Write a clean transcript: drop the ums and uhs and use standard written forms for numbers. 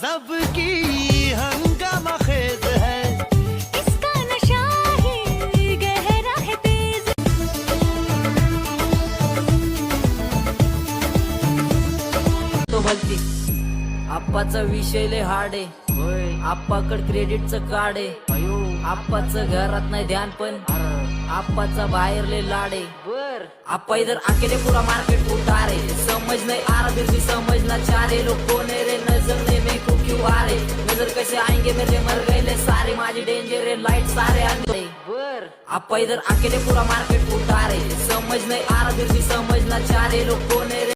गजब की हंगामा खेज है, इसका नशा ही गहरा है तेज। तो भलती आप्पाचा विषय लय हार्ड आहे, आप्पाकड क्रेडिटचं कार्ड आहे, आप्पाचं घरात नाही ध्यान पण आप्पाचा बाहेर लय लाड आहे। बर आप्पा इधर अकेले पूरा मार्केट उतार है, समझ नहीं आ रहा फिर भी समझना चाह रहे लोग कौन है रे, नजर ने मेरे को क्यों आ रहे, नजर कैसे आएंगे मेरे मर गए ले सारे माझी डेंजर है लाइट सारे आने। बर आप्पा इधर अकेले पूरा मार्केट उतार है, समझ नहीं आ रहा फिर भी समझना चाह रहे लोग कौन है रे।